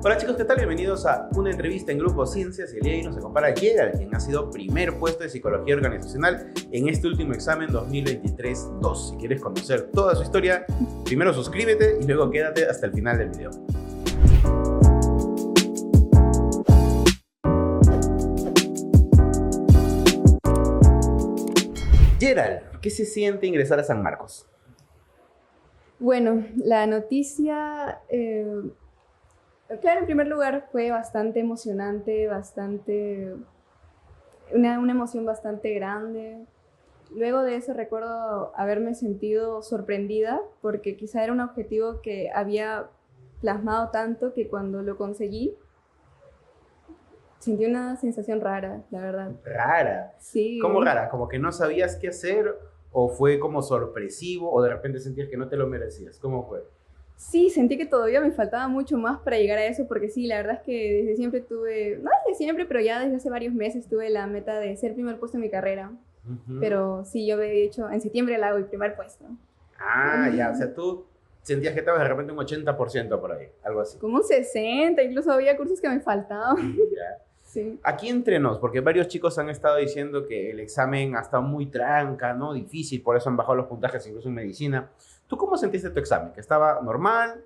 Hola chicos, ¿qué tal? Bienvenidos a una entrevista en Grupo Ciencias. El día de hoy nos acompaña Gerald, quien ha sido primer puesto de Psicología Organizacional en este último examen 2023-2. Si quieres conocer toda su historia, primero suscríbete y luego quédate hasta el final del video. Gerald, ¿qué se siente ingresar a San Marcos? Bueno, la noticia, claro, en primer lugar fue bastante emocionante, una emoción bastante grande. Luego de eso recuerdo haberme sentido sorprendida porque quizá era un objetivo que había plasmado tanto que cuando lo conseguí sentí una sensación rara, la verdad. ¿Rara? Sí. ¿Cómo rara? ¿Como que no sabías qué hacer? ¿O fue como sorpresivo? ¿O de repente sentías que no te lo merecías? ¿Cómo fue? Sí, sentí que todavía me faltaba mucho más para llegar a eso, porque sí, la verdad es que desde siempre tuve, no desde siempre, pero ya desde hace varios meses tuve la meta de ser primer puesto en mi carrera. Pero sí, yo había dicho, en septiembre la hago el primer puesto. Ah, ya, o sea, tú sentías que estabas de repente un 80% por ahí, algo así. Como un 60, incluso había cursos que me faltaban. Ya. Sí. Aquí entre nos, porque varios chicos han estado diciendo que el examen ha estado muy tranca, ¿no? Difícil, por eso han bajado los puntajes incluso en medicina. ¿Tú cómo sentiste tu examen? ¿Que estaba normal?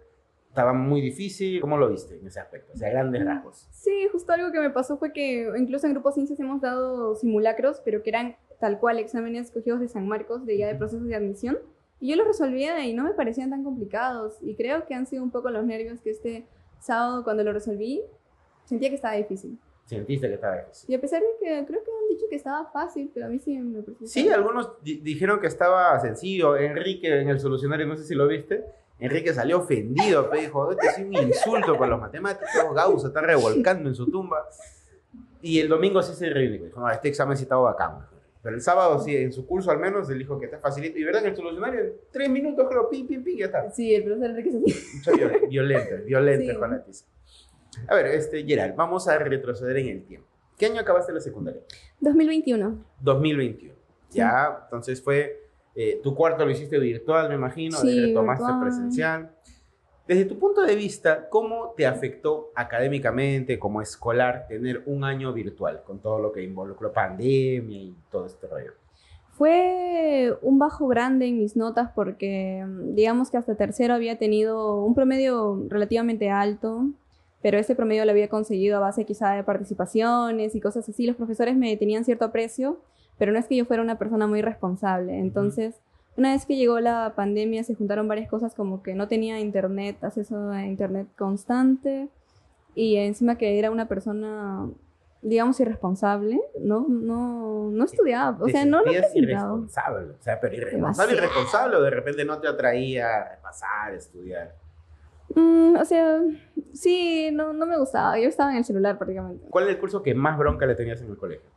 ¿Estaba muy difícil? ¿Cómo lo viste en ese aspecto? O sea, grandes rasgos. Sí, justo algo que me pasó fue que incluso en Grupo Ciencias hemos dado simulacros, pero que eran tal cual exámenes escogidos de San Marcos, de ya de procesos de admisión. Y yo los resolvía y no me parecían tan complicados. Y creo que han sido un poco los nervios que este sábado, cuando lo resolví, sentía que estaba difícil. ¿Sentiste que estaba difícil? Y a pesar de que creo que han dicho que estaba fácil, pero a mí sí me pareció. Sí, algunos dijeron que estaba sencillo. Enrique en el solucionario, no sé si lo viste, Enrique salió ofendido, pero dijo, este es un insulto para los matemáticos, Gauss se está revolcando en su tumba. Y el domingo sí se reivindicó, dijo, no, este examen sí estaba bacán. Pero el sábado sí, en su curso al menos, él dijo que está facilito. Y verdad, en el solucionario, en 3 minutos, creo, pim, ya está. Sí, el profesor Enrique se... Mucho violento Sí. con la tiza. A ver, Gerald, vamos a retroceder en el tiempo. ¿Qué año acabaste la secundaria? 2021. 2021. Sí. Ya, entonces fue, tu cuarto lo hiciste virtual, me imagino, Sí, retomaste virtual. presencial. Desde tu punto de vista, ¿cómo te afectó académicamente, como escolar, tener un año virtual, con todo lo que involucró pandemia y todo este rollo? Fue un bajo grande en mis notas porque digamos que hasta tercero había tenido un promedio relativamente alto, pero ese promedio lo había conseguido a base quizá de participaciones y cosas así. Los profesores me tenían cierto aprecio, pero no es que yo fuera una persona muy responsable. Entonces, una vez que llegó la pandemia, se juntaron varias cosas como que no tenía internet, acceso a internet constante, y encima que era una persona, digamos, irresponsable, no estudiaba, o sea, no lo sentías presentaba. irresponsable, o sea, pero Demasiado. irresponsable o de repente no te atraía a repasar, estudiar. O sea, sí, no me gustaba. Yo estaba en el celular prácticamente. ¿Cuál es el curso que más bronca le tenías en el colegio?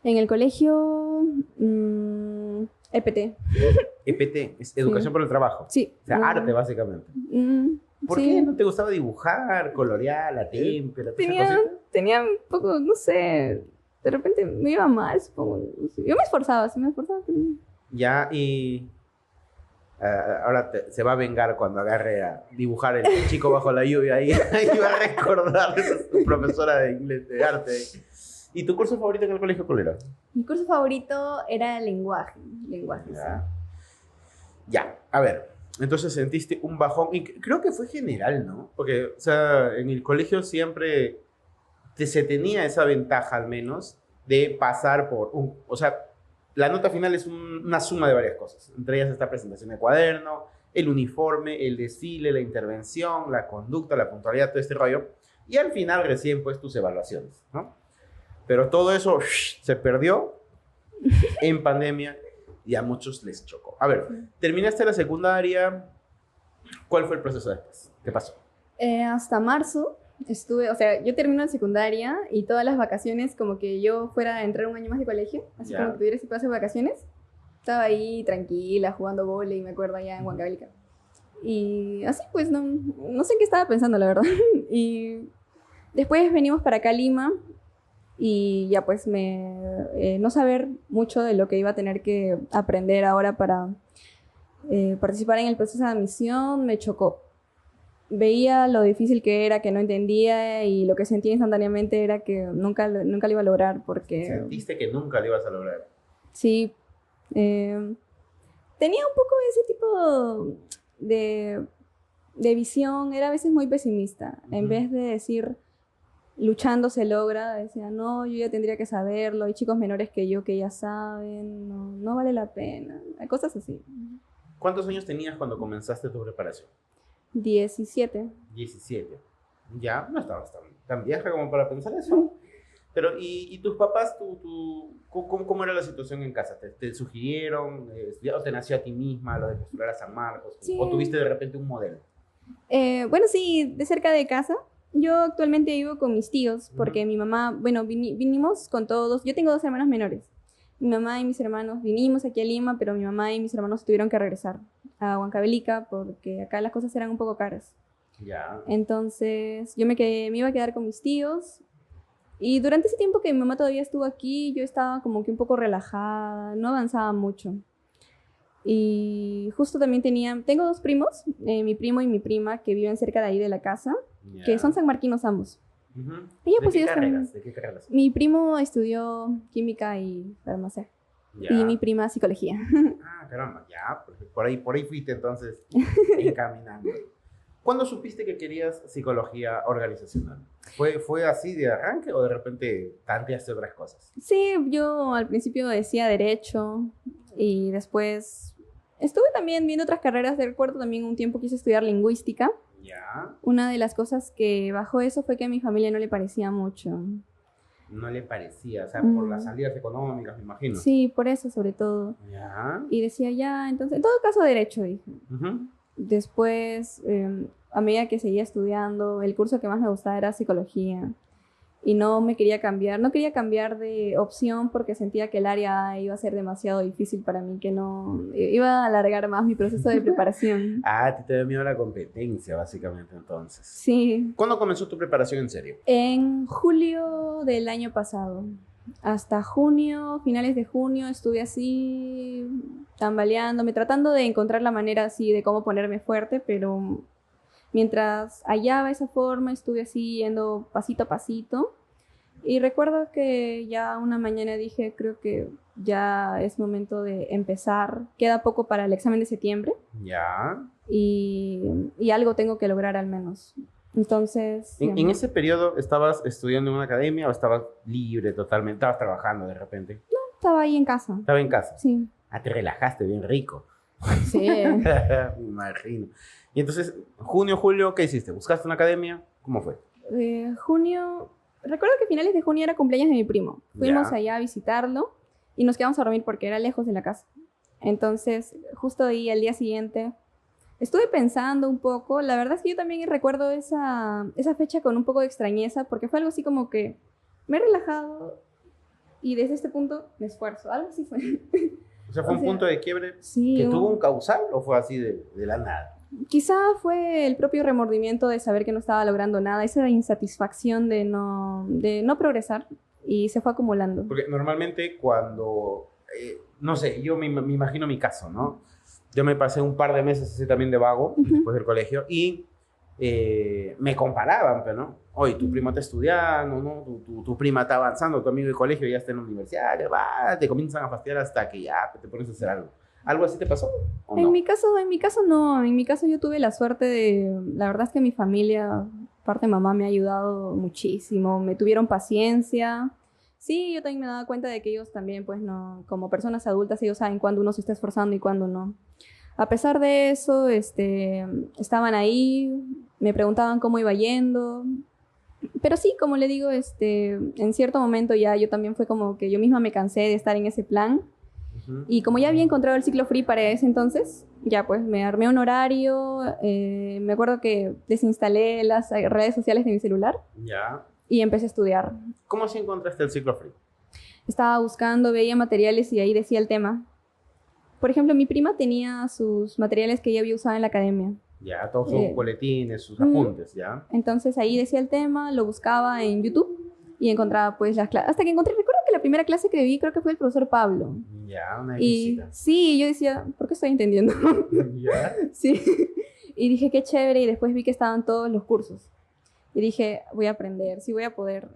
En el colegio, EPT. EPT, es Educación por el Trabajo. Sí. O sea, arte básicamente. ¿Por Sí. qué no te gustaba dibujar, colorear, la témpera, todas esas cositas? Tenía un poco, no sé, de repente me iba mal, supongo. No sé. Yo me esforzaba, pero... Ya, y ahora se va a vengar cuando agarre a dibujar el chico bajo la lluvia. Ahí va a recordar a su profesora de inglés, de arte. ¿Y tu curso favorito en el colegio cuál era? Mi curso favorito era lenguaje. Ya. Ya, a ver, entonces sentiste un bajón, y creo que fue general, ¿no? Porque, o sea, en el colegio siempre se tenía esa ventaja, al menos, de pasar por o sea, la nota final es una suma de varias cosas. Entre ellas esta presentación de cuaderno, el uniforme, el desfile, la intervención, la conducta, la puntualidad, todo este rollo. Y al final recién, pues, tus evaluaciones, ¿no? Pero todo eso se perdió en pandemia y a muchos les chocó. A ver, terminaste la secundaria. ¿Cuál fue el proceso después? ¿Qué pasó? Hasta marzo estuve, o sea, yo termino la secundaria y todas las vacaciones como que yo fuera a entrar un año más de colegio, así Ya. como que tuviera ese paso de vacaciones. Estaba ahí tranquila, jugando vóley, me acuerdo, allá en Huancavelica. Y así pues, no sé qué estaba pensando, la verdad. Y después venimos para acá a Lima y ya pues no saber mucho de lo que iba a tener que aprender ahora para participar en el proceso de admisión me chocó. veía lo difícil que era, que no entendía y lo que sentía instantáneamente era que nunca lo iba a lograr porque Sentiste que nunca lo ibas a lograr. sí, eh, tenía un poco ese tipo de visión, era a veces muy pesimista. En vez de decir luchando se logra, decía, no, yo ya tendría que saberlo, hay chicos menores que yo que ya saben, no, no vale la pena, cosas así. ¿Cuántos años tenías cuando comenzaste tu preparación? 17. 17. Ya, no estabas tan vieja como para pensar eso. Pero, ¿y tus papás, cómo era la situación en casa? ¿Te sugirieron, o te nació a ti misma lo de postular a San Marcos? Sí. ¿O tuviste de repente un modelo? Bueno, sí, de cerca de casa. Yo actualmente vivo con mis tíos porque mi mamá, bueno, vinimos con todos. Yo tengo 2 hermanos menores. Mi mamá y mis hermanos vinimos aquí a Lima, pero mi mamá y mis hermanos tuvieron que regresar a Huancavelica porque acá las cosas eran un poco caras. Ya. Entonces yo me iba a quedar con mis tíos y durante ese tiempo que mi mamá todavía estuvo aquí, yo estaba como que un poco relajada, no avanzaba mucho. Y justo también tengo 2 primos, mi primo y mi prima, que viven cerca de ahí de la casa, que son sanmarquinos ambos. Y ¿De qué carreras? ¿De qué carreras? Mi primo estudió química y farmacia. Ya. Y mi prima psicología. Ah, caramba, ya, por ahí fuiste entonces encaminando. ¿Cuándo supiste que querías psicología organizacional? ¿Fue así de arranque o de repente tanteaste otras cosas? Sí, yo al principio decía derecho y después estuve también viendo otras carreras. De recuerdo también un tiempo quise estudiar lingüística. Ya. Una de las cosas que bajó eso fue que a mi familia no le parecía mucho. No le parecía, o sea, por las salidas económicas, me imagino. Sí, por eso sobre todo. Ya. Y decía ya, entonces, en todo caso derecho, dije. Después, a medida que seguía estudiando, el curso que más me gustaba era psicología. Y no quería cambiar de opción porque sentía que el área A iba a ser demasiado difícil para mí, que no iba a alargar más mi proceso de preparación. Ah, a ti te da miedo la competencia, básicamente, entonces. Sí. ¿Cuándo comenzó tu preparación en serio? En julio del año pasado. Hasta junio, finales de junio, estuve así tambaleándome, tratando de encontrar la manera así de cómo ponerme fuerte, pero mientras hallaba esa forma, estuve así yendo pasito a pasito. Y recuerdo que ya una mañana dije, creo que ya es momento de empezar. Queda poco para el examen de septiembre. Ya. Y algo tengo que lograr al menos. Entonces... ¿En ese periodo estabas estudiando en una academia o estabas libre totalmente? ¿Estabas trabajando de repente? No, estaba ahí en casa. ¿Estaba en casa? Sí. Ah, te relajaste bien rico. Sí. Me imagino. Y entonces, junio, julio, ¿qué hiciste? ¿Buscaste una academia? ¿Cómo fue? Junio... Recuerdo que finales de junio era cumpleaños de mi primo. Fuimos allá a visitarlo y nos quedamos a dormir porque era lejos de la casa. Entonces, justo ahí, al día siguiente, estuve pensando un poco. La verdad es que yo también recuerdo esa fecha con un poco de extrañeza porque fue algo así como que me he relajado y desde este punto me esfuerzo. Algo así fue. O sea, ¿fue un punto de quiebre sí, que tuvo un causal o fue así de la nada? Quizá fue el propio remordimiento de saber que no estaba logrando nada, esa insatisfacción de no progresar y se fue acumulando. Porque normalmente cuando, no sé, yo me imagino mi caso, ¿no? Yo me pasé un par de meses así también de vago después del colegio y me comparaban, pero ¿no? Oye, tu primo está estudiando, ¿no? Tu prima está avanzando, tu amigo de colegio ya está en la universidad, te comienzan a fastidiar hasta que ya te pones a hacer algo. ¿Algo así te pasó? ¿O no? En mi caso no. En mi caso yo tuve la suerte de... La verdad es que mi familia, parte de mamá, me ha ayudado muchísimo. Me tuvieron paciencia. Sí, yo también me daba cuenta de que ellos también, pues no... Como personas adultas, ellos saben cuándo uno se está esforzando y cuándo no. A pesar de eso, estaban ahí, me preguntaban cómo iba yendo. Pero sí, como le digo, en cierto momento ya yo también fue como que yo misma me cansé de estar en ese plan. Y como ya había encontrado el ciclo free para ese entonces, ya pues me armé un horario, me acuerdo que desinstalé las redes sociales de mi celular y empecé a estudiar. ¿Cómo así encontraste el ciclo free? Estaba buscando, veía materiales y ahí decía el tema. Por ejemplo, mi prima tenía sus materiales que ella había usado en la academia. Ya, todos sus boletines, sus apuntes, ya. Entonces ahí decía el tema, lo buscaba en YouTube y encontraba pues las clases. Hasta que encontré, recuerdo que la primera clase que vi creo que fue el profesor Pablo. Ya, una y visita. sí, yo decía, ¿por qué estoy entendiendo? Ya. Sí. y dije, qué chévere, y después vi que estaban todos los cursos. Y dije, voy a aprender, sí voy a poder.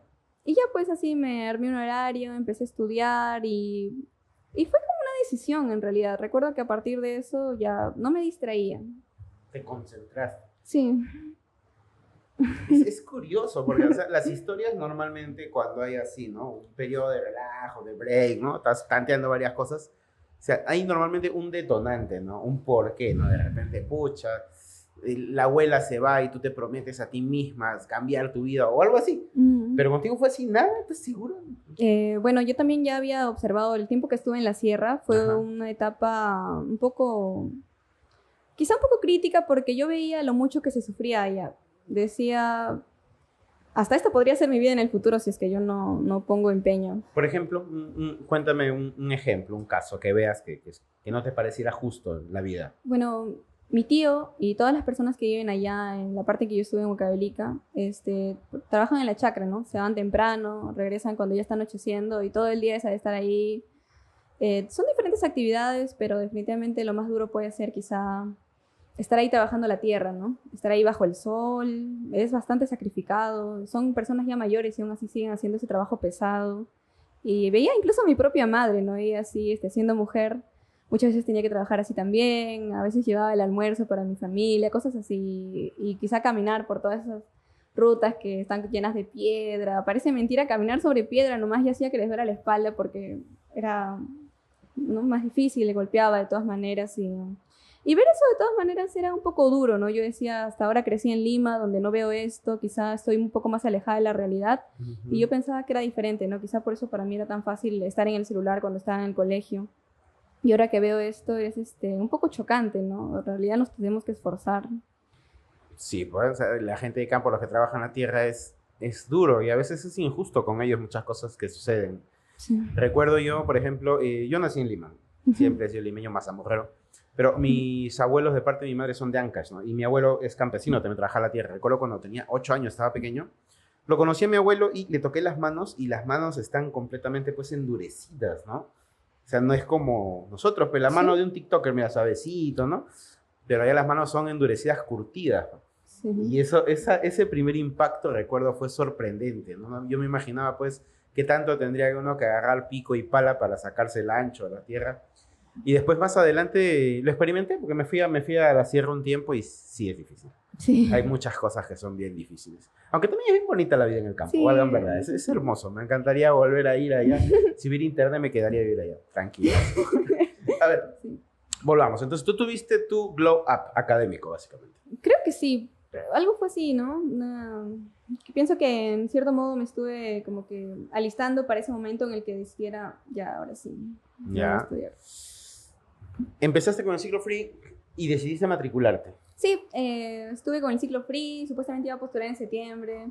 Y ya pues así me armé un horario, empecé a estudiar y fue como una decisión en realidad. Recuerdo que a partir de eso ya no me distraía. Te concentraste. Sí. Es curioso, porque o sea, las historias normalmente cuando hay así, ¿no? Un periodo de relajo, de break, ¿no? Estás tanteando varias cosas. O sea, hay normalmente un detonante, ¿no? Un porqué, ¿no? De repente, pucha, la abuela se va y tú te prometes a ti misma cambiar tu vida o algo así. Pero contigo fue así, nada, ¿estás seguro? Bueno, yo también ya había observado el tiempo que estuve en la sierra. Fue Ajá. una etapa un poco, quizá un poco crítica porque yo veía lo mucho que se sufría allá. Decía, hasta esta podría ser mi vida en el futuro si es que yo no pongo empeño. Por ejemplo, cuéntame un ejemplo, un caso que veas que no te pareciera justo en la vida. Bueno, mi tío y todas las personas que viven allá en la parte que yo estuve en Huancavelica, trabajan en la chacra, ¿no? Se van temprano, regresan cuando ya está anocheciendo y todo el día es de estar ahí. Son diferentes actividades, pero definitivamente lo más duro puede ser quizá estar ahí trabajando la tierra, ¿no? Estar ahí bajo el sol, es bastante sacrificado. Son personas ya mayores y aún así siguen haciendo ese trabajo pesado. Y veía incluso a mi propia madre, ¿no? Ella así, siendo mujer, muchas veces tenía que trabajar así también. A veces llevaba el almuerzo para mi familia, cosas así. Y quizá caminar por todas esas rutas que están llenas de piedra. Parece mentira caminar sobre piedra, nomás ya hacía que les duela la espalda porque era, ¿no?, más difícil, le golpeaba de todas maneras y ver eso de todas maneras era un poco duro, ¿no? Yo decía, hasta ahora crecí en Lima, donde no veo esto, quizás estoy un poco más alejada de la realidad, y yo pensaba que era diferente, ¿no? Quizá por eso para mí era tan fácil estar en el celular cuando estaba en el colegio. Y ahora que veo esto es un poco chocante, ¿no? En realidad nos tenemos que esforzar. Sí, pues o sea, la gente de campo, los que trabajan la tierra, es duro y a veces es injusto con ellos muchas cosas que suceden. Sí. Recuerdo yo, por ejemplo, yo nací en Lima, siempre he sido limeño mazamorrero, pero mis abuelos de parte de mi madre son de Ancash, ¿no? Y mi abuelo es campesino, también trabaja la tierra. Recuerdo cuando tenía 8 años, estaba pequeño, lo conocí a mi abuelo y le toqué las manos y las manos están completamente pues endurecidas, ¿no? O sea, no es como nosotros, pero la mano de un TikToker, mira, suavecito, ¿no? Pero allá las manos son endurecidas, curtidas, ¿no? Sí. Y ese primer impacto, recuerdo, fue sorprendente, ¿no? Yo me imaginaba, pues, qué tanto tendría uno que agarrar pico y pala para sacarse el ancho de la tierra. Y después, más adelante, lo experimenté porque me fui a la sierra un tiempo y sí es difícil. Sí. Hay muchas cosas que son bien difíciles. Aunque también es bien bonita la vida en el campo, Sí. valgan verdad. Es hermoso. Me encantaría volver a ir allá. Si hubiera internet, me quedaría a vivir allá. Tranquilo. A ver, Sí. volvamos. Entonces, tú tuviste tu glow up académico, básicamente. Creo que sí, algo fue así, ¿no? Que pienso que en cierto modo me estuve como que alistando para ese momento en el que decidiera, ya, ahora sí, voy a Ya. estudiar. Empezaste con el ciclo free y decidiste matricularte. Sí, estuve con el ciclo free, supuestamente iba a postular en septiembre.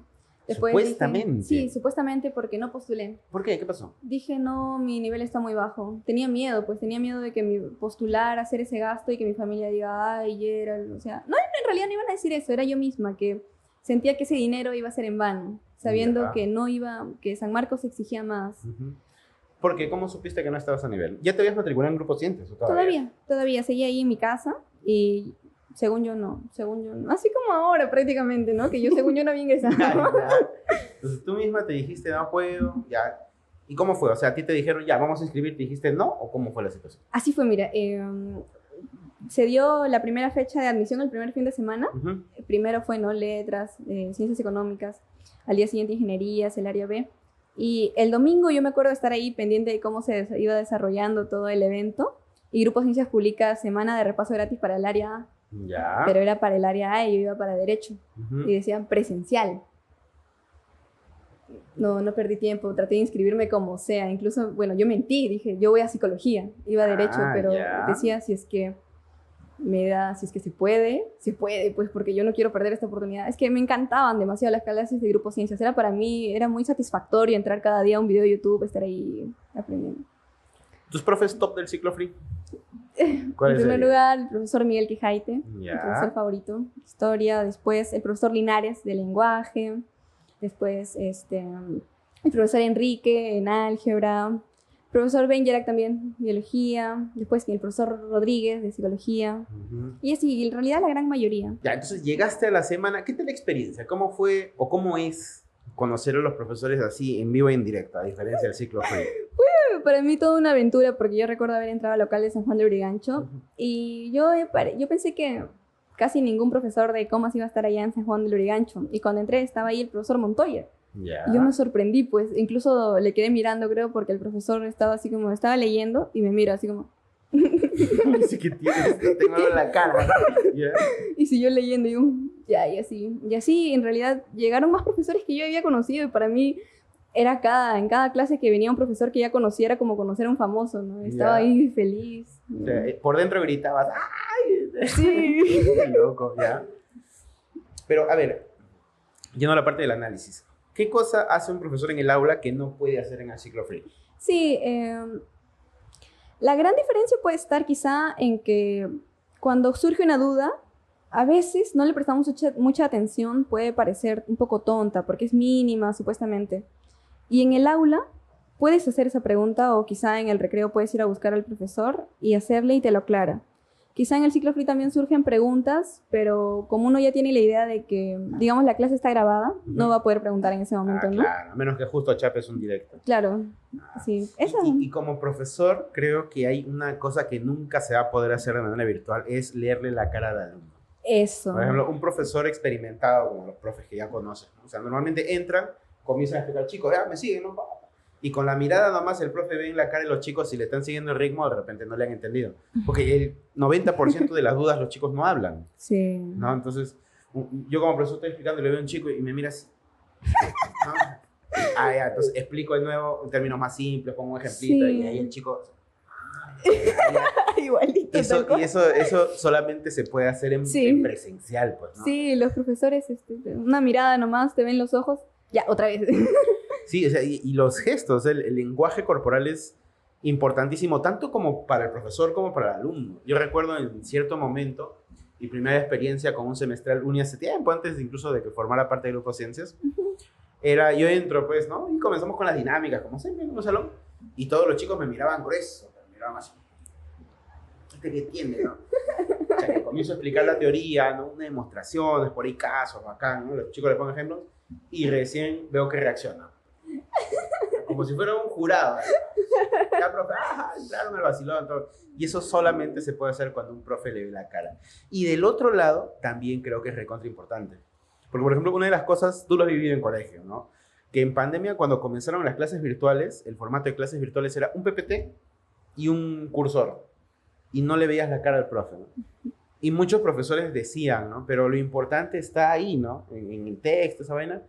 Después Supuestamente. sí, supuestamente porque no postulé. ¿Por qué? ¿Qué pasó? Dije, no, mi nivel está muy bajo. Tenía miedo de que mi postular, hacer ese gasto y que mi familia diga, ay, Gerald, o sea, no, en realidad no iban a decir eso, era yo misma que sentía que ese dinero iba a ser en vano, sabiendo Ya. que no iba, que San Marcos exigía más. ¿Por qué? ¿Cómo supiste que no estabas a nivel? ¿Ya te habías matriculado en Grupo Cientes o Todavía seguía ahí en mi casa y según yo no, así como ahora prácticamente, ¿no? Que yo según yo no había ingresado. Entonces tú misma te dijiste, no puedo, ya. ¿Y cómo fue? O sea, a ti te dijeron, ya, vamos a inscribirte, dijiste no, ¿o cómo fue la situación? Así fue, mira, se dio la primera fecha de admisión el primer fin de semana. Primero fue, ¿no?, letras, ciencias económicas, al día siguiente ingenierías, el área B. Y el domingo yo me acuerdo de estar ahí pendiente de cómo se iba desarrollando todo el evento. Y Grupo Ciencias publica semana de repaso gratis para el área A. Ya. Pero era para el área A y yo iba para Derecho. Y decían presencial. No perdí tiempo, traté de inscribirme como sea. Incluso, bueno, yo mentí, dije, yo voy a Psicología. Iba a Derecho, pero ya. decía, si es que se puede, pues porque yo no quiero perder esta oportunidad. Es que me encantaban demasiado las clases de Grupo Ciencias. Para mí era muy satisfactorio entrar cada día a un video de YouTube, estar ahí aprendiendo. ¿Tus profes top del ciclo free? En primer lugar, el profesor Miguel Quijaite, Ya. mi profesor favorito, historia. Después el profesor Linares, de lenguaje. Después el profesor Enrique, en álgebra. Profesor Benjerak también, biología. Después el profesor Rodríguez, de psicología. Y así, en realidad la gran mayoría. Ya, entonces llegaste a la semana. ¿Qué tal la experiencia? ¿Cómo fue o cómo es conocer a los profesores así en vivo y en directo, a diferencia del ciclo free? Para mí toda una aventura, porque yo recuerdo haber entrado al local de San Juan de Lurigancho y yo pensé que casi ningún profesor de comas iba a estar allá en San Juan de Lurigancho. Y cuando entré estaba ahí el profesor Montoya. Ya. Y yo me sorprendí, pues incluso le quedé mirando, creo, porque el profesor estaba así como, estaba leyendo y me mira así como... Dice que tienes, tengo algo en la cara. ¿Ya? Y siguió leyendo y yo, ya, y así. Y así, en realidad, llegaron más profesores que yo había conocido y para mí era en cada clase que venía un profesor que ya conociera como conocer a un famoso, ¿no? Estaba ahí feliz. O sea, por dentro gritabas, ¡ay! Sí. Qué loco, ¿ya? Pero, a ver, yendo a la parte del análisis. ¿Qué cosa hace un profesor en el aula que no puede hacer en el ciclo free? Sí, la gran diferencia puede estar quizá en que cuando surge una duda, a veces no le prestamos mucha atención, puede parecer un poco tonta porque es mínima supuestamente. Y en el aula puedes hacer esa pregunta o quizá en el recreo puedes ir a buscar al profesor y hacerle y te lo aclara. Quizá en el ciclo free también surgen preguntas, pero como uno ya tiene la idea de que, digamos, la clase está grabada, no va a poder preguntar en ese momento, ¿no? Claro, a menos que justo chapes un directo. Claro, sí. Y como profesor, creo que hay una cosa que nunca se va a poder hacer de manera virtual, es leerle la cara al alumno. Eso. Por ejemplo, un profesor experimentado, como los profes que ya conocen, ¿no? O sea, normalmente entran, comienzan a explicar, chicos, ya me siguen, ¿no? Y con la mirada nomás el profe ve en la cara de los chicos si le están siguiendo el ritmo, de repente no le han entendido. Porque el 90% de las dudas los chicos no hablan. Sí. ¿No? Entonces, yo como profesor estoy explicando y le veo a un chico y me mira así. ¿No? Ya, entonces explico de nuevo en términos más simples, pongo un ejemplito y ahí el chico... Igualito. Eso solamente se puede hacer en presencial, pues, ¿no? Sí, los profesores, una mirada nomás, te ven los ojos, ya, otra vez. Sí, o sea, y los gestos, el lenguaje corporal es importantísimo, tanto como para el profesor como para el alumno. Yo recuerdo en cierto momento, mi primera experiencia con un semestral uni hace tiempo, antes incluso de que formara parte del grupo de ciencias, yo entro, pues, ¿no? Y comenzamos con las dinámicas, como siempre en un salón, y todos los chicos me miraban grueso, me miraban así. ¿Qué tiene, no? O sea, que comienzo a explicar la teoría, ¿no? Unas demostraciones, por ahí casos, bacán, ¿no? Los chicos le ponen ejemplos, y recién veo que reacciona. Como si fuera un jurado. Ya, profe, claro, me vaciló. Y eso solamente se puede hacer cuando un profe le ve la cara. Y del otro lado, también creo que es recontra importante. Porque, por ejemplo, una de las cosas, tú lo has vivido en colegio, ¿no? Que en pandemia, cuando comenzaron las clases virtuales, el formato de clases virtuales era un PPT y un cursor. Y no le veías la cara al profe, ¿no? Y muchos profesores decían, ¿no? Pero lo importante está ahí, ¿no? En el texto, esa vaina.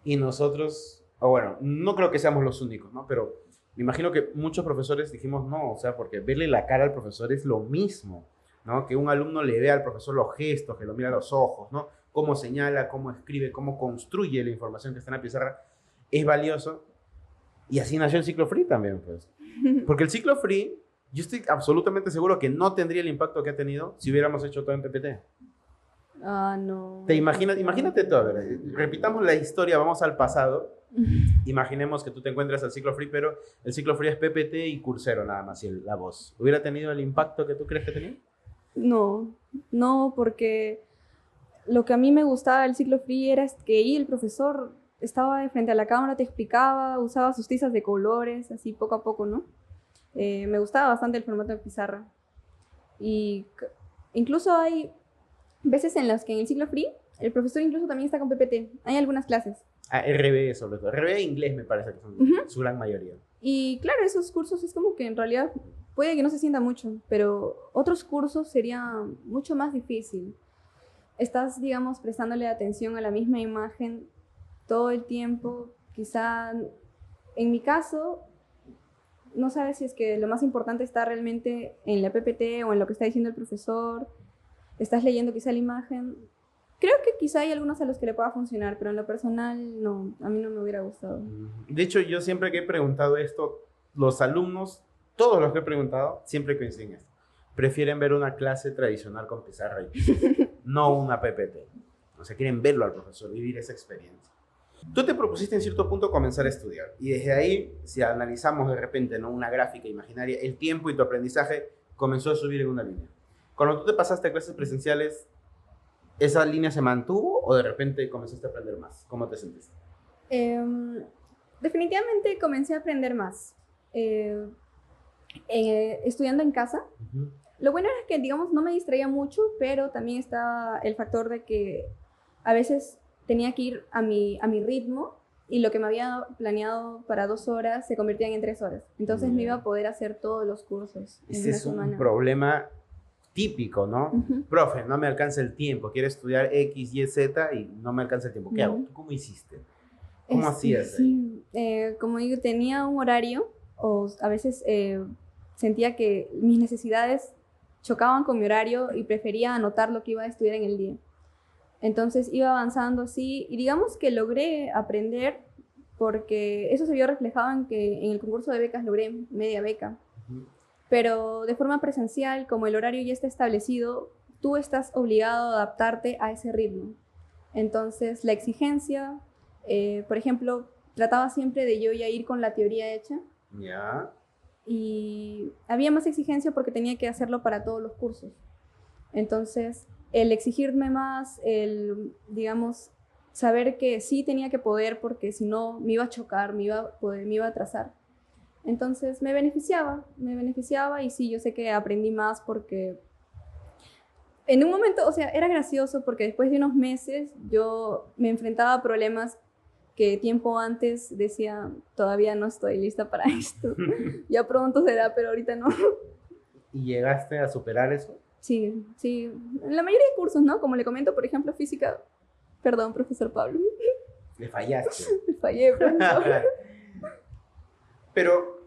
Y nosotros, o bueno, no creo que seamos los únicos, ¿no? Pero me imagino que muchos profesores dijimos no, o sea, porque verle la cara al profesor es lo mismo, ¿no? Que un alumno le vea al profesor los gestos, que lo mira a los ojos, ¿no? Cómo señala, cómo escribe, cómo construye la información que está en la pizarra, es valioso. Y así nació el ciclo free también, pues. Porque el ciclo free, yo estoy absolutamente seguro que no tendría el impacto que ha tenido si hubiéramos hecho todo en PPT. No. ¿Te imaginas? Imagínate todo, a ver, repitamos la historia, vamos al pasado. Imaginemos que tú te encuentras al ciclo free, pero el ciclo free es PPT y Coursera nada más, y la voz. ¿Hubiera tenido el impacto que tú crees que tenía? No, porque lo que a mí me gustaba del ciclo free era que ahí el profesor estaba de frente a la cámara, te explicaba, usaba sus tizas de colores, así poco a poco, ¿no? Me gustaba bastante el formato de pizarra. Y incluso hay veces en las que en el ciclo free el profesor incluso también está con PPT. Hay algunas clases. RB sobre todo. RB e inglés me parece que son su gran mayoría. Y claro, esos cursos es como que en realidad puede que no se sienta mucho, pero otros cursos sería mucho más difícil. Estás, digamos, prestándole atención a la misma imagen todo el tiempo. Quizá, en mi caso, no sabes si es que lo más importante está realmente en la PPT o en lo que está diciendo el profesor. Estás leyendo quizá la imagen. Creo que quizá hay algunos a los que le pueda funcionar, pero en lo personal, no, a mí no me hubiera gustado. De hecho, yo siempre que he preguntado esto, los alumnos, todos los que he preguntado, siempre coinciden esto. Prefieren ver una clase tradicional con pizarra y no una PPT. O sea, quieren verlo al profesor, vivir esa experiencia. Tú te propusiste en cierto punto comenzar a estudiar y desde ahí, si analizamos de repente, ¿no?, una gráfica imaginaria, el tiempo y tu aprendizaje comenzó a subir en una línea. Cuando tú te pasaste a clases presenciales, ¿esa línea se mantuvo o de repente comenzaste a aprender más? ¿Cómo te sentiste? Em, Definitivamente comencé a aprender más. Eh, Estudiando en casa. Ujú. Lo bueno era que, digamos, no me distraía mucho, pero también estaba el factor de que a veces tenía que ir a mi ritmo y lo que me había planeado para 2 horas se convertían en 3 horas. Entonces no iba a poder hacer todos los cursos en Ese una es un semana. problema típico, ¿no? Ujú. Profe, no me alcanza el tiempo, quiero estudiar X, Y, Z y no me alcanza el tiempo. ¿Qué hago? Ujú. ¿Tú cómo hiciste? ¿Cómo hacías ahí? Sí, como digo, tenía un horario o a veces sentía que mis necesidades chocaban con mi horario y prefería anotar lo que iba a estudiar en el día. Entonces iba avanzando así y digamos que logré aprender porque eso se vio reflejado en que en el concurso de becas logré media beca. Ujú. Pero de forma presencial, como el horario ya está establecido, tú estás obligado a adaptarte a ese ritmo. Entonces la exigencia, por ejemplo, trataba siempre de yo ya ir con la teoría hecha Ya. y había más exigencia porque tenía que hacerlo para todos los cursos. Entonces, el exigirme más, digamos, saber que sí tenía que poder porque si no me iba a chocar, me iba a atrasar. Entonces, me beneficiaba y sí, yo sé que aprendí más porque en un momento, o sea, era gracioso porque después de unos meses yo me enfrentaba a problemas que tiempo antes decía, todavía no estoy lista para esto. Ya pronto será, pero ahorita no. ¿Y llegaste a superar eso? Sí, sí. En la mayoría de cursos, ¿no? Como le comento, por ejemplo, física. Perdón, profesor Pablo. Le fallaste. Fallé, profesor. Pero,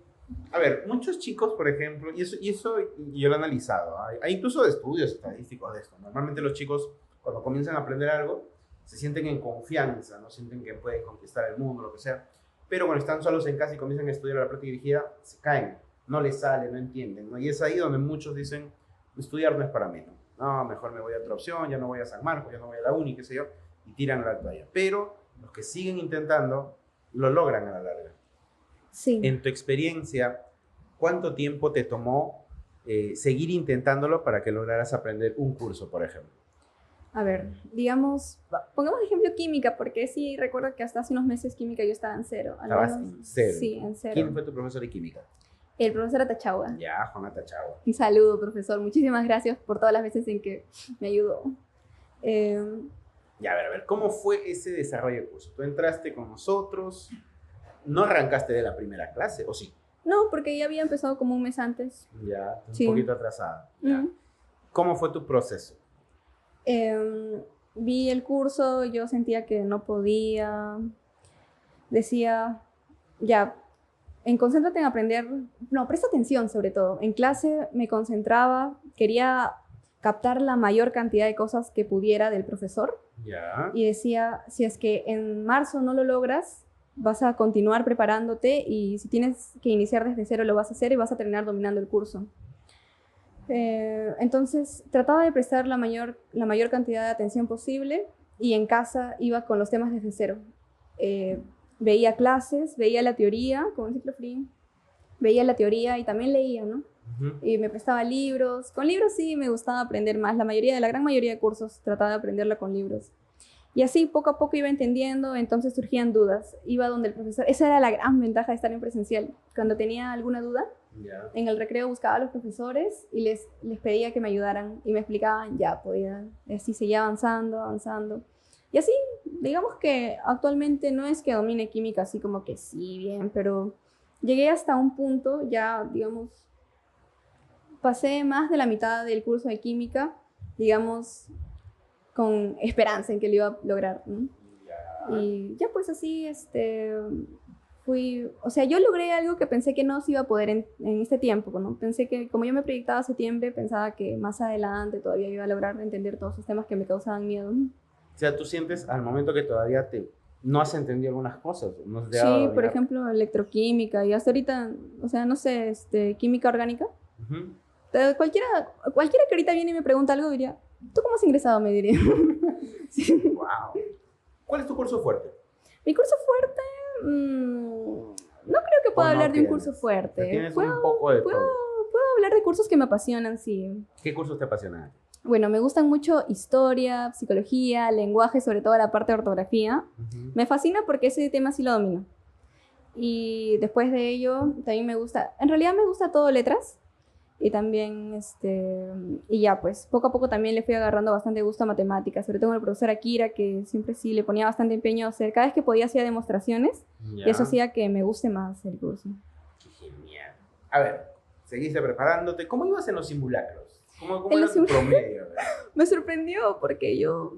a ver, muchos chicos, por ejemplo, y eso yo lo he analizado, hay incluso estudios estadísticos de esto. Normalmente los chicos, cuando comienzan a aprender algo, se sienten en confianza, no sienten que pueden conquistar el mundo, lo que sea. Pero cuando están solos en casa y comienzan a estudiar a la práctica dirigida, se caen, no les sale, no entienden, ¿no? Y es ahí donde muchos dicen, estudiar no es para mí, ¿no? No, mejor me voy a otra opción, ya no voy a San Marcos, ya no voy a la uni, qué sé yo, y tiran la toalla. Pero los que siguen intentando, lo logran a la larga. Sí. En tu experiencia, ¿cuánto tiempo te tomó seguir intentándolo para que lograras aprender un curso, por ejemplo? A ver, digamos, pongamos de ejemplo química, porque sí recuerdo que hasta hace unos meses química yo estaba en cero. Al Estabas menos, en cero. sí, en cero. ¿Quién fue tu profesor de química? El profesor Atachagua. Ya, Juana Tachagua. Un saludo, profesor. Muchísimas gracias por todas las veces en que me ayudó. Eh, Ya, a ver, ¿cómo fue ese desarrollo de curso? Tú entraste con nosotros, no arrancaste de la primera clase, ¿o sí? no, porque ya había empezado como un mes antes. Ya, un Sí. poquito atrasada. Ya. Mm. ¿Cómo fue tu proceso? Vi el curso, yo sentía que no podía. Decía, ya, concéntrate en aprender. No, presta atención sobre todo. En clase me concentraba, quería captar la mayor cantidad de cosas que pudiera del profesor. Ya. Y decía, si es que en marzo no lo logras, vas a continuar preparándote y si tienes que iniciar desde cero lo vas a hacer y vas a terminar dominando el curso. Entonces trataba de prestar la mayor cantidad de atención posible y en casa iba con los temas desde cero. Veía clases, veía la teoría, como el ciclo free, veía la teoría y también leía, ¿no? Ujú. Y me prestaba libros. Con libros sí me gustaba aprender más. La gran mayoría de cursos trataba de aprenderla con libros. Y así poco a poco iba entendiendo, entonces surgían dudas. Iba donde el profesor. Esa era la gran ventaja de estar en presencial. Cuando tenía alguna duda, Ya. en el recreo buscaba a los profesores y les pedía que me ayudaran y me explicaban, ya podía. Así seguía avanzando. Y así, digamos que actualmente no es que domine química así como que sí, bien, pero llegué hasta un punto, ya, digamos, pasé más de la mitad del curso de química, digamos, con esperanza en que lo iba a lograr, ¿no? Ya. Y ya pues así, o sea, yo logré algo que pensé que no se iba a poder en este tiempo, ¿no? Pensé que, como yo me proyectaba a septiembre, pensaba que más adelante todavía iba a lograr entender todos esos temas que me causaban miedo. O sea, tú sientes al momento que todavía no has entendido algunas cosas, no has llegado a Sí, por dominar. ejemplo, electroquímica y hasta ahorita, o sea, no sé, química orgánica. Ujú. Cualquiera que ahorita viene y me pregunta algo diría, ¿tú cómo has ingresado? Me diría. Sí. Wow. ¿Cuál es tu curso fuerte? Mi curso fuerte, no creo que pueda ¿O no hablar de un tienes? curso fuerte. Tienes un poco de todo. Puedo hablar de cursos que me apasionan, sí. ¿Qué cursos te apasionan? Bueno, me gustan mucho historia, psicología, lenguaje, sobre todo la parte de ortografía. Me fascina porque ese tema sí lo domino. Y después de ello, también me gusta, en realidad me gusta todo letras. Y también, y ya, pues, poco a poco también le fui agarrando bastante gusto a matemáticas, sobre todo con el profesor Akira, que siempre sí le ponía bastante empeño a hacer, cada vez que podía hacía demostraciones, Ya. y eso hacía que me guste más el curso. Qué genial. A ver, seguiste preparándote. ¿Cómo ibas en los simulacros? ¿Cómo En era los tu promedio? A ver. Me sorprendió porque yo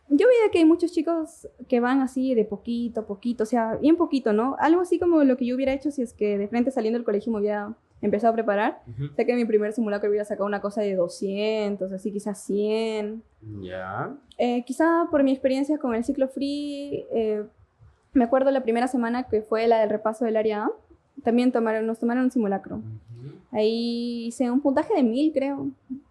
veía que hay muchos chicos que van así de poquito a poquito, o sea, bien poquito, ¿no? Algo así como lo que yo hubiera hecho si es que de frente saliendo del colegio me hubiera empezado a preparar. Sé que en mi primer simulacro hubiera sacado una cosa de 200, así quizás 100. Ya. Quizá por mi experiencia con el ciclo free, me acuerdo la primera semana que fue la del repaso del área A, también nos tomaron un simulacro. Ahí hice un puntaje de 1000, creo,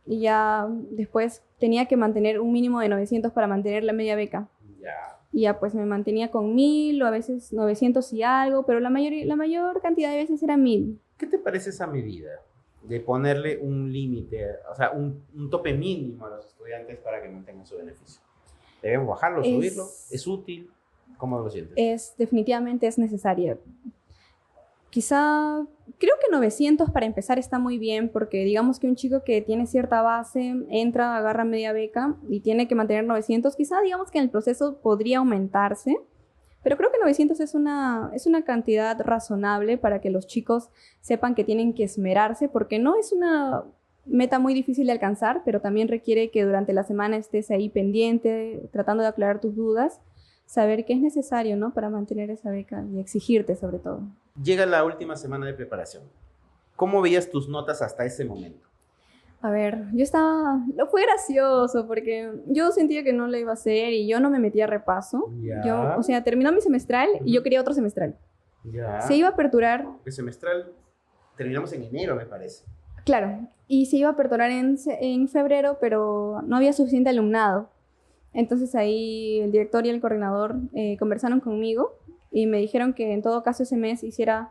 y ya después tenía que mantener un mínimo de 900 para mantener la media beca. Ya. Y ya pues me mantenía con 1000 o a veces 900 y algo, pero la mayor cantidad de veces era 1000. ¿Qué te parece esa medida de ponerle un límite, o sea, un tope mínimo a los estudiantes para que mantengan su beneficio? ¿Debemos bajarlo, subirlo? ¿Es útil? ¿Cómo lo sientes? Definitivamente es necesaria. Quizá, creo que 900 para empezar está muy bien, porque digamos que un chico que tiene cierta base, entra, agarra media beca y tiene que mantener 900, quizá digamos que en el proceso podría aumentarse, pero creo que 900 es una cantidad razonable para que los chicos sepan que tienen que esmerarse, porque no es una meta muy difícil de alcanzar, pero también requiere que durante la semana estés ahí pendiente, tratando de aclarar tus dudas, saber qué es necesario, ¿no?, para mantener esa beca y exigirte sobre todo. Llega la última semana de preparación. ¿Cómo veías tus notas hasta ese momento? A ver, fue gracioso porque yo sentía que no lo iba a hacer y yo no me metía a repaso. Ya. O sea, terminó mi semestral y yo quería otro semestral. Ya. Se iba a aperturar, El semestral terminamos en enero, me parece. claro, y se iba a aperturar en febrero, pero no había suficiente alumnado. Entonces ahí el director y el coordinador conversaron conmigo y me dijeron que en todo caso ese mes hiciera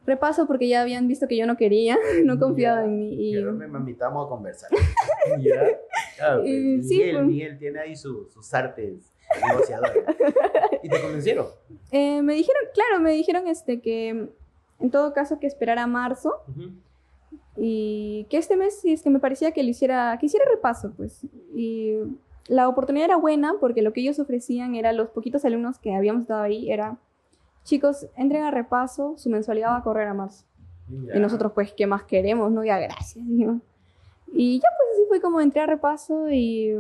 repaso porque ya habían visto que yo no quería, no confiaba en mí. Y Pero me invitamos a conversar. ¿Ya? Ah, pues, sí, pues. Miguel tiene ahí sus artes negociadoras. ¿Y te convencieron? Me dijeron que en todo caso que esperara marzo y que este mes, si es que me parecía que hiciera repaso, pues. Y la oportunidad era buena porque lo que ellos ofrecían era los poquitos alumnos que habíamos estado ahí, era, chicos, entren a repaso, su mensualidad va a correr a marzo. Ya. Y nosotros, pues, ¿qué más queremos? No, ya, gracias. ¿No? Y ya, pues, así fue como entré a repaso y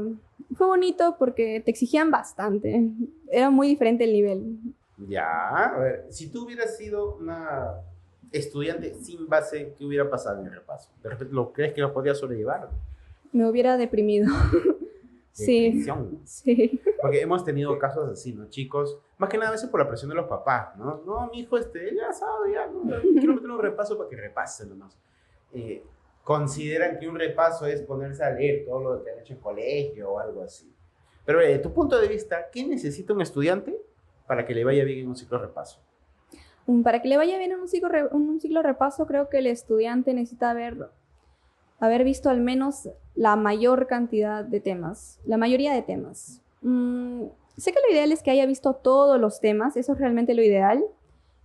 fue bonito porque te exigían bastante. Era muy diferente el nivel. Ya, a ver, si tú hubieras sido una estudiante sin base, ¿qué hubiera pasado en el repaso? ¿De repente lo crees que lo podías sobrellevar? Me hubiera deprimido. Sí, Depresión. sí. Porque hemos tenido casos así, ¿no? Chicos, más que nada a veces por la presión de los papás, ¿no? No, mi hijo, ya sabe, ya, no, quiero meter un repaso para que repase nomás. Consideran que un repaso es ponerse a leer todo lo que han hecho en colegio o algo así. Pero de tu punto de vista, ¿qué necesita un estudiante para que le vaya bien en un ciclo repaso? Para que le vaya bien en un ciclo repaso, creo que el estudiante necesita haber visto al menos la mayor cantidad de temas, la mayoría de temas. Sé que lo ideal es que haya visto todos los temas, eso es realmente lo ideal,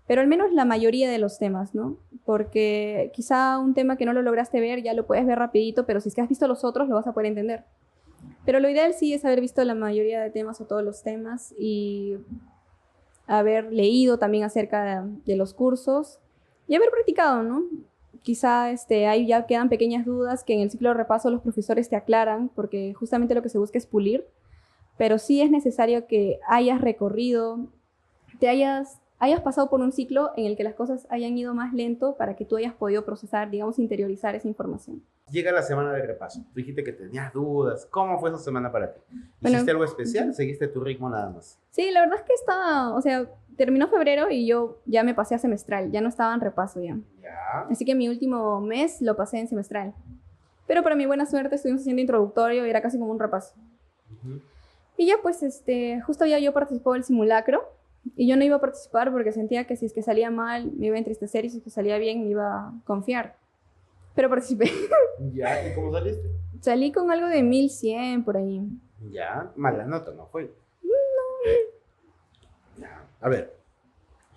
pero al menos la mayoría de los temas, ¿no? Porque quizá un tema que no lo lograste ver ya lo puedes ver rapidito, pero si es que has visto los otros lo vas a poder entender. Pero lo ideal sí es haber visto la mayoría de temas o todos los temas y haber leído también acerca de los cursos y haber practicado, ¿no? Quizá ahí ya quedan pequeñas dudas que en el ciclo de repaso los profesores te aclaran, porque justamente lo que se busca es pulir, pero sí es necesario que hayas recorrido, hayas pasado por un ciclo en el que las cosas hayan ido más lento para que tú hayas podido procesar, digamos, interiorizar esa información. Llega la semana de repaso. Tú dijiste que tenías dudas. ¿Cómo fue esa semana para ti? Bueno, ¿Hiciste algo especial? ¿Seguiste tu ritmo nada más? Sí, la verdad es que terminó febrero y yo ya me pasé a semestral, ya no estaba en repaso ya. Ya. Así que mi último mes lo pasé en semestral. Pero para mi buena suerte estuvimos haciendo introductorio y era casi como un repaso. Y ya pues, justo ya yo participó del simulacro, Y yo no iba a participar porque sentía que si es que salía mal me iba a entristecer y si es que salía bien me iba a confiar. Pero participé. Ya, ¿y cómo saliste? Salí con algo de 1100 por ahí. Ya, mala nota, ¿no fue? Ya. A ver,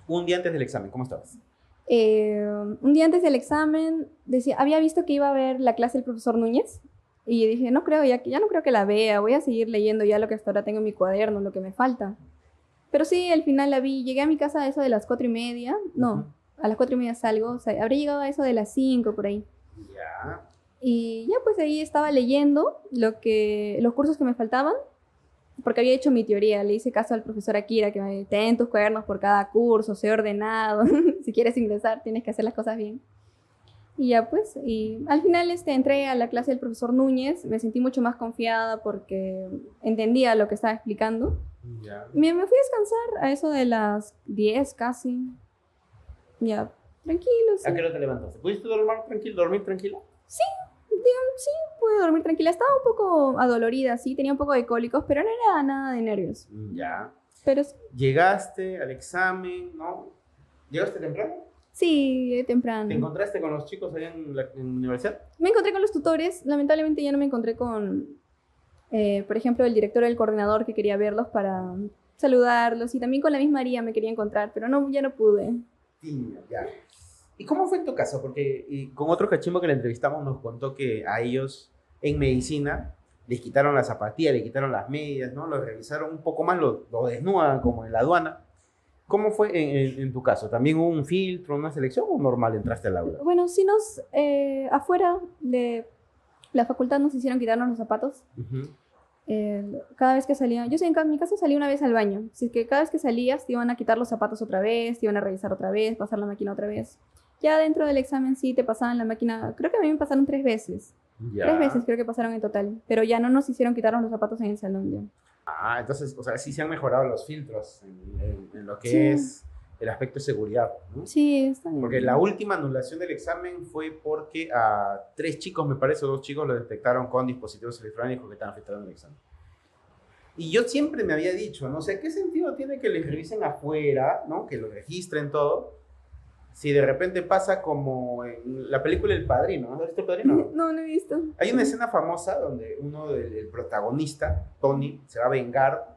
un día antes del examen, ¿cómo estabas? Un día antes del examen decía, había visto que iba a haber la clase del profesor Núñez y dije, no creo, ya no creo que la vea, voy a seguir leyendo ya lo que hasta ahora tengo en mi cuaderno, lo que me falta. Pero sí, al final la vi, llegué a mi casa a eso de las 4:30, no, a las 4:30 salgo, o sea, habría llegado a eso de las 5 por ahí. Ya. Y ya pues ahí estaba leyendo los cursos que me faltaban, porque había hecho mi teoría, le hice caso al profesor Akira, que me ten tus cuadernos por cada curso, sé ordenado, si quieres ingresar tienes que hacer las cosas bien. Y ya pues, y al final entré a la clase del profesor Núñez, me sentí mucho más confiada porque entendía lo que estaba explicando. Ya. Me fui a descansar a eso de las 10 casi, ya, tranquilo. Sí. ¿A qué hora te levantaste? ¿Pudiste dormir tranquilo? Sí, sí, pude dormir tranquila. Estaba un poco adolorida, sí, tenía un poco de cólicos, pero no era nada de nervios. Ya. Pero sí. Llegaste al examen, ¿no? ¿Llegaste temprano? Sí, temprano. ¿Te encontraste con los chicos allá en la universidad? Me encontré con los tutores, lamentablemente ya no me encontré con, por ejemplo, el director o el coordinador que quería verlos para saludarlos y también con la misma María me quería encontrar, pero no, ya no pude. Sí, ya. ¿Y cómo fue en tu caso? Porque con otro cachimbo que le entrevistamos nos contó que a ellos en medicina les quitaron las zapatillas, les quitaron las medias, ¿no? Los revisaron un poco más, lo desnudan como en la aduana. ¿Cómo fue en tu caso? ¿También hubo un filtro, una selección o normal entraste al aula? Bueno, sí afuera de la facultad nos hicieron quitarnos los zapatos. Cada vez que salía, yo sé, en mi caso salí una vez al baño. Si es que cada vez que salías te iban a quitar los zapatos otra vez, te iban a revisar otra vez, pasar la máquina otra vez. Ya dentro del examen sí te pasaban la máquina, creo que a mí me pasaron 3 veces. Ya. 3 veces creo que pasaron en total, pero ya no nos hicieron quitarnos los zapatos en el salón ya. Ah, entonces, o sea, sí se han mejorado los filtros en lo que Sí. es el aspecto de seguridad, ¿no? Sí, está bien. Porque la última anulación del examen fue porque a 3 chicos, me parece, o 2 chicos, lo detectaron con dispositivos electrónicos que estaban afectando el examen. Y yo siempre me había dicho, no sé, ¿qué sentido tiene que les revisen afuera, ¿no? Que lo registren todo? Si de repente pasa como en la película El Padrino, ¿no? ¿Has visto El Padrino? No he visto. Hay una escena famosa donde el protagonista, Tony, se va a vengar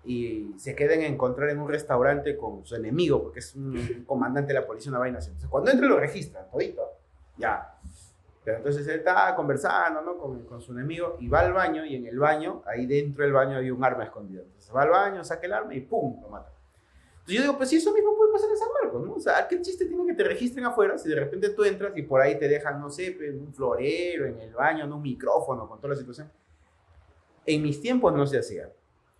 y se queden a encontrar en un restaurante con su enemigo, porque es un comandante de la policía, una vaina así. Entonces, cuando entra lo registran, todito, ya. Pero entonces él está conversando, ¿no? con su enemigo y va al baño, y en el baño, ahí dentro del baño había un arma escondida. Entonces va al baño, saca el arma y ¡pum! Lo mata. Entonces yo digo, pues si eso mismo puede pasar en San Marcos, ¿no? O sea, ¿qué chiste tiene que te registren afuera si de repente tú entras y por ahí te dejan, no sé, en un florero, en el baño, en un micrófono, con toda la situación? En mis tiempos no se hacía.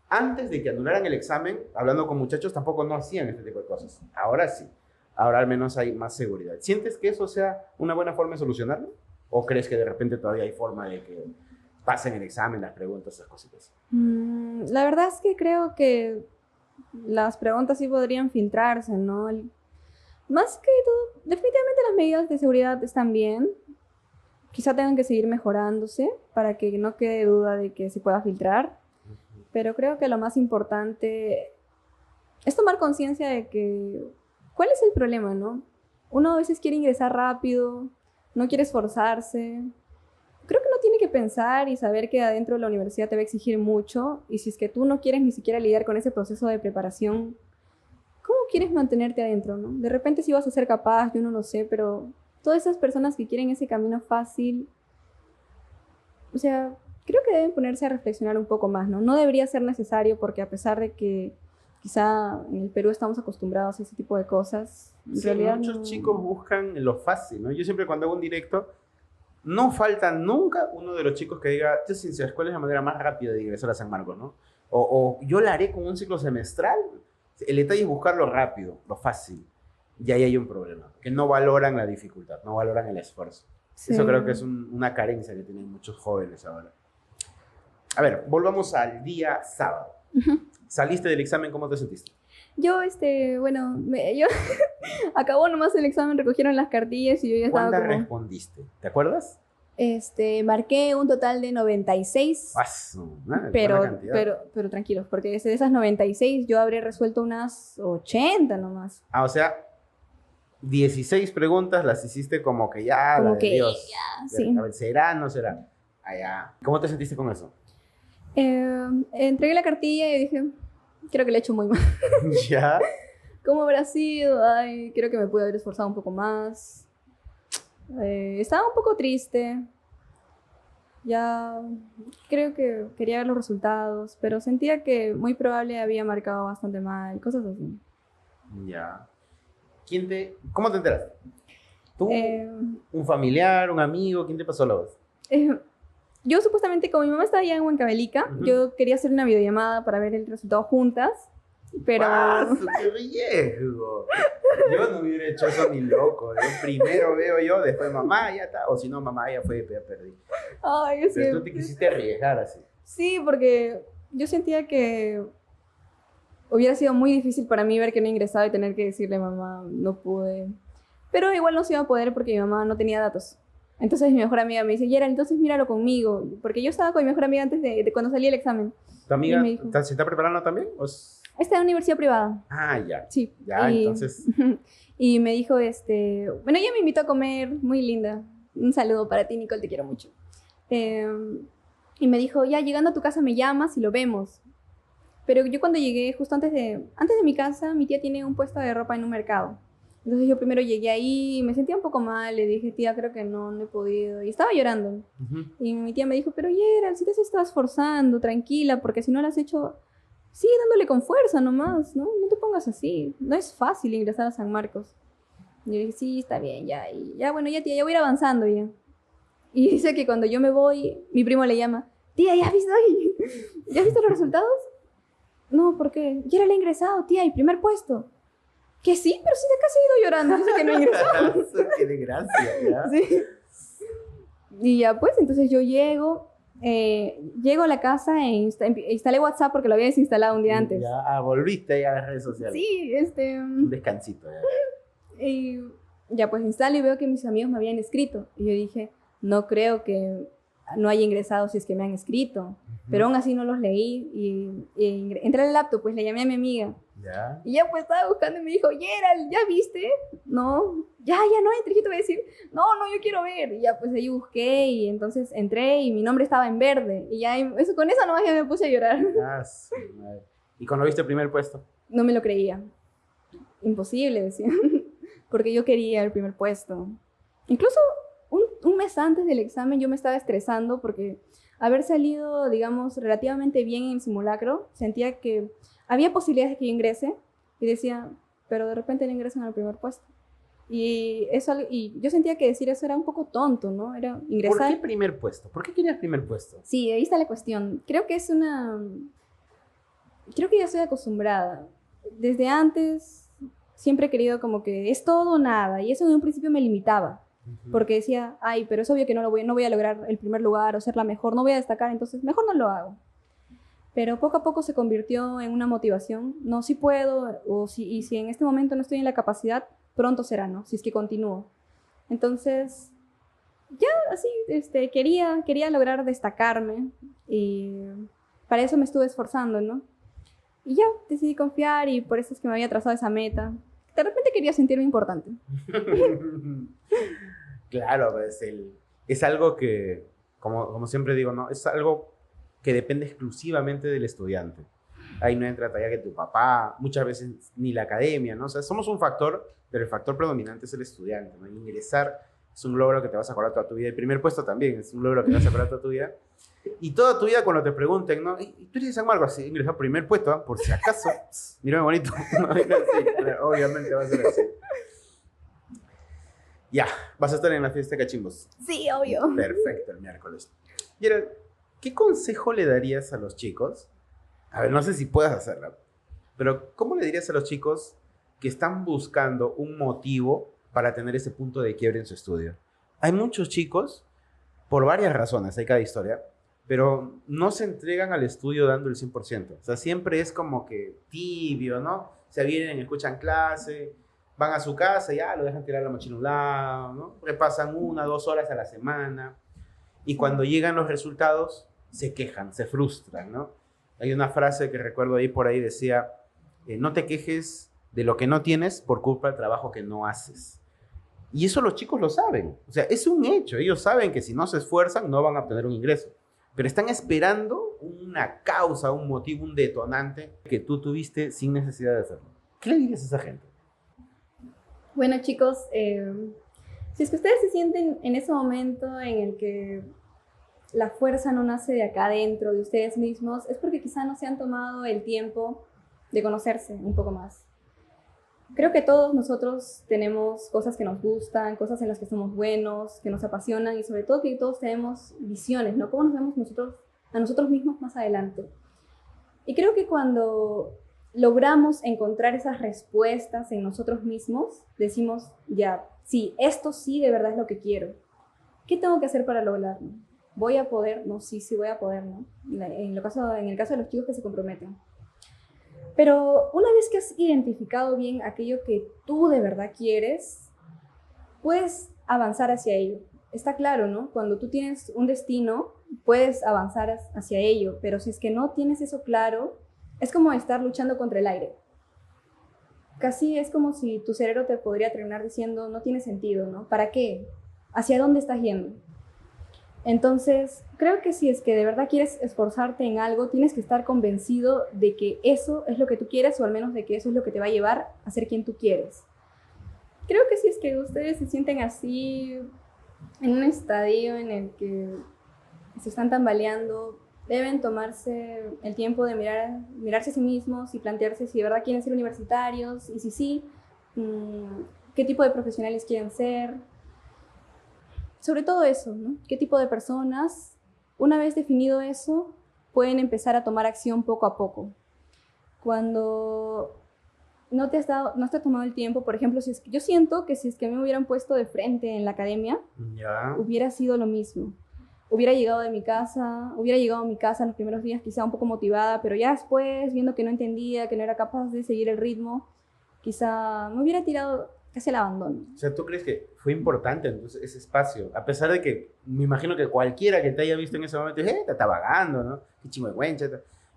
Antes de que anularan el examen, hablando con muchachos, tampoco no hacían este tipo de cosas. Ahora sí. Ahora al menos hay más seguridad. ¿Sientes que eso sea una buena forma de solucionarlo? ¿O crees que de repente todavía hay forma de que pasen el examen, las preguntas, esas cositas? La verdad es que creo que las preguntas sí podrían filtrarse, ¿no? Más que todo, definitivamente las medidas de seguridad están bien. Quizá tengan que seguir mejorándose para que no quede duda de que se pueda filtrar. Pero creo que lo más importante es tomar conciencia de que ¿cuál es el problema, no? Uno a veces quiere ingresar rápido, no quiere esforzarse. Creo que uno tiene que pensar y saber que adentro de la universidad te va a exigir mucho, y si es que tú no quieres ni siquiera lidiar con ese proceso de preparación, ¿cómo quieres mantenerte adentro, no? De repente sí vas a ser capaz, yo no lo sé, pero todas esas personas que quieren ese camino fácil, o sea, creo que deben ponerse a reflexionar un poco más, ¿no? No debería ser necesario porque a pesar de que quizá en el Perú estamos acostumbrados a ese tipo de cosas, en Sí, realidad muchos no. chicos buscan lo fácil, ¿no? Yo siempre cuando hago un directo, no falta nunca uno de los chicos que diga, yo sincero, ¿cuál es la manera más rápida de ingresar a San Marcos, no? O yo la haré con un ciclo semestral. El detalle es buscarlo rápido, lo fácil. Y ahí hay un problema, que no valoran la dificultad, no valoran el esfuerzo. Sí. Eso creo que es una carencia que tienen muchos jóvenes ahora. A ver, volvamos al día sábado. ¿Saliste del examen? ¿Cómo te sentiste? Yo, bueno, yo acabó nomás el examen, recogieron las cartillas y yo ya estaba ¿Cuándo como... respondiste? ¿Te acuerdas? Marqué un total de 96, Ah, buena cantidad. pero tranquilos, porque de esas 96 yo habré resuelto unas 80 nomás. Ah, o sea, 16 preguntas las hiciste como que ya, la Como de que Dios. ya, sí. A ver, ¿será o no será? Ah, ya. ¿Cómo te sentiste con eso? Entregué la cartilla y dije, creo que le he hecho muy mal. ¿Ya? ¿Cómo habrá sido? Ay, creo que me pude haber esforzado un poco más. Estaba un poco triste. Ya creo que quería ver los resultados, pero sentía que muy probable había marcado bastante mal, cosas así. Ya. ¿Cómo te enteraste? ¿Tú? Eh, ¿Un familiar, un amigo? ¿Quién te pasó la voz? eh, yo supuestamente, como mi mamá estaba allá en Huancavelica, Ujú. yo quería hacer una videollamada para ver el resultado juntas, pero ¡Paso, qué riesgo! Yo no hubiera hecho eso ni loco. Yo primero veo yo, después mamá, ya está. O si no, mamá ya fue, ya perdí. ay, es Pero tú que te quisiste arriesgar así. sí, porque yo sentía que hubiera sido muy difícil para mí ver que no ingresaba y tener que decirle, mamá, no pude. Pero igual no se iba a poder porque mi mamá no tenía datos. Entonces mi mejor amiga me dice, Yera, entonces míralo conmigo. Porque yo estaba con mi mejor amiga antes de cuando salía el examen. ¿Tu Y amiga me dijo, se está preparando también? esta es una universidad privada. Ah, ya. Sí. Ya, entonces. Y me dijo, bueno, ella me invitó a comer, muy linda. Un saludo para ti, Nicole, te quiero mucho. Eh, y me dijo, ya llegando a tu casa me llamas y lo vemos. Pero yo cuando llegué, justo antes de mi casa, mi tía tiene un puesto de ropa en un mercado. Entonces yo primero llegué ahí y me sentía un poco mal. Le dije, tía, creo que no he podido. Y estaba llorando. Ujú. Y mi tía me dijo, pero Gerald, si te estás forzando, tranquila, porque si no lo has hecho, sigue dándole con fuerza nomás, ¿no? No te pongas así. No es fácil ingresar a San Marcos. Y yo dije, sí, está bien, ya. Y ya, bueno, ya, tía, ya voy a ir avanzando ya. Y dice que cuando yo me voy, mi primo le llama, tía, ¿ya has visto ahí? ¿Ya has visto los resultados? No, ¿por qué? Ya era ingresado, tía, y primer puesto. Que sí, pero sí de acá se ha ido llorando. Dice que no he ingresado. Eso, qué de gracia, ¿ya? Sí. Y ya pues, entonces yo llego a la casa e instalé WhatsApp porque lo había desinstalado un día antes. Ya, volviste ahí a las redes sociales. Sí, Un descansito, ya. y ya pues instalo y veo que mis amigos me habían escrito. Y yo dije, no creo que no haya ingresado si es que me han escrito. Pero aún así no los leí y entré al laptop, pues le llamé a mi amiga. Ya. Y ya pues estaba buscando y me dijo, Gerald, ¿ya viste? No, ya no entré, ¿qué te voy a decir? No, yo quiero ver. Y ya pues ahí busqué y entonces entré y mi nombre estaba en verde. Y ya con eso nomás ya me puse a llorar. Ah, su madre. ¿Y cuando viste el primer puesto? No me lo creía. Imposible, decía. Porque yo quería el primer puesto. Incluso un mes antes del examen yo me estaba estresando porque haber salido, digamos, relativamente bien en el simulacro, sentía que había posibilidades de que yo ingrese y decía, pero de repente no ingresan al primer puesto. Y yo sentía que decir eso era un poco tonto, ¿no? Era ingresar. ¿Por qué primer puesto? ¿Por qué querías primer puesto? Sí, ahí está la cuestión. Creo que ya estoy acostumbrada. Desde antes siempre he querido como que es todo o nada y eso en un principio me limitaba. Porque decía, ay, pero es obvio que no voy a lograr el primer lugar o ser la mejor, no voy a destacar, entonces mejor no lo hago. Pero poco a poco se convirtió en una motivación. No, si puedo, y si en este momento no estoy en la capacidad, pronto será, ¿no? Si es que continúo. Entonces, ya así, quería lograr destacarme y para eso me estuve esforzando, ¿no? Y ya decidí confiar y por eso es que me había trazado esa meta. De repente quería sentirme importante. Claro, pues es algo que, como siempre digo, ¿no? Es algo que depende exclusivamente del estudiante. Ahí no entra talla que tu papá, muchas veces ni la academia, ¿no? O sea, somos un factor, pero el factor predominante es el estudiante, ¿no? Ingresar es un logro que te vas a acordar toda tu vida. El primer puesto también es un logro que te vas a acordar toda tu vida. Y toda tu vida cuando te pregunten, ¿no? ¿Y tú eres de San Marcos? Sí, ingresó primer puesto, ¿eh? Por si acaso. Mírame bonito. Sí, obviamente va a ser así. Ya, vas a estar en la fiesta de cachimbos. Sí, obvio. Perfecto, el miércoles. Y ahora, ¿qué consejo le darías a los chicos? A ver, no sé si puedas hacerla, pero ¿cómo le dirías a los chicos que están buscando un motivo para tener ese punto de quiebre en su estudio? Hay muchos chicos, por varias razones, hay cada historia, pero no se entregan al estudio dando el 100%. O sea, siempre es como que tibio, ¿no? Se vienen, escuchan clase, van a su casa y ya lo dejan tirar la mochila a un lado, ¿no? Repasan 1 o 2 horas a la semana. Y cuando llegan los resultados, se quejan, se frustran, ¿no? Hay una frase que recuerdo ahí por ahí, decía, no te quejes de lo que no tienes por culpa del trabajo que no haces. Y eso los chicos lo saben. O sea, es un hecho. Ellos saben que si no se esfuerzan, no van a obtener un ingreso. Pero están esperando una causa, un motivo, un detonante que tú tuviste sin necesidad de hacerlo. ¿Qué le dirías a esa gente? Bueno, chicos, si es que ustedes se sienten en ese momento en el que la fuerza no nace de acá adentro, de ustedes mismos, es porque quizá no se han tomado el tiempo de conocerse un poco más. Creo que todos nosotros tenemos cosas que nos gustan, cosas en las que somos buenos, que nos apasionan y sobre todo que todos tenemos visiones, ¿no? ¿Cómo nos vemos a nosotros mismos más adelante? Y creo que cuando logramos encontrar esas respuestas en nosotros mismos, decimos, ya, sí, esto sí de verdad es lo que quiero. ¿Qué tengo que hacer para lograrlo? ¿Voy a poder? No, sí voy a poder, ¿no? En el caso de los chicos que se comprometen. Pero una vez que has identificado bien aquello que tú de verdad quieres, puedes avanzar hacia ello. Está claro, ¿no? Cuando tú tienes un destino, puedes avanzar hacia ello, pero si es que no tienes eso claro, es como estar luchando contra el aire. Casi es como si tu cerebro te podría terminar diciendo, no tiene sentido, ¿no? ¿Para qué? ¿Hacia dónde estás yendo? Entonces, creo que si es que de verdad quieres esforzarte en algo, tienes que estar convencido de que eso es lo que tú quieres, o al menos de que eso es lo que te va a llevar a ser quien tú quieres. Creo que si es que ustedes se sienten así, en un estadio en el que se están tambaleando, deben tomarse el tiempo de mirarse a sí mismos y plantearse si de verdad quieren ser universitarios, y si sí, qué tipo de profesionales quieren ser. Sobre todo eso, ¿no? ¿Qué tipo de personas, una vez definido eso, pueden empezar a tomar acción poco a poco? Cuando no te has tomado el tiempo, por ejemplo, yo siento que si es que me hubieran puesto de frente en la academia, hubiera sido lo mismo. Hubiera llegado a mi casa en los primeros días quizá un poco motivada, pero ya después, viendo que no entendía, que no era capaz de seguir el ritmo, quizá me hubiera tirado casi al abandono. O sea, ¿tú crees que fue importante entonces ese espacio? A pesar de que me imagino que cualquiera que te haya visto en ese momento dice, te está vagando, ¿no? Qué chingüengüencha.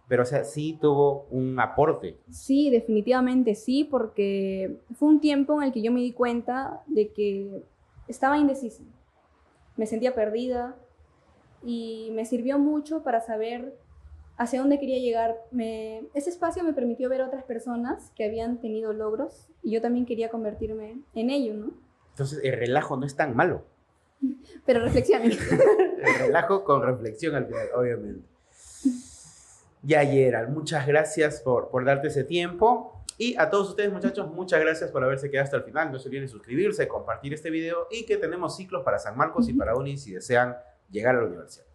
Pero, o sea, sí tuvo un aporte. Sí, definitivamente sí, porque fue un tiempo en el que yo me di cuenta de que estaba indecisa. Me sentía perdida y me sirvió mucho para saber hacia dónde quería llegar. Ese espacio me permitió ver a otras personas que habían tenido logros y yo también quería convertirme en ello, ¿no? Entonces, el relajo no es tan malo. Pero reflexionen. El relajo con reflexión al final, obviamente. Ya, Gerald, muchas gracias por darte ese tiempo. Y a todos ustedes, muchachos, muchas gracias por haberse quedado hasta el final. No se olviden suscribirse, compartir este video y que tenemos ciclos para San Marcos y para UNI si desean llegar a la universidad.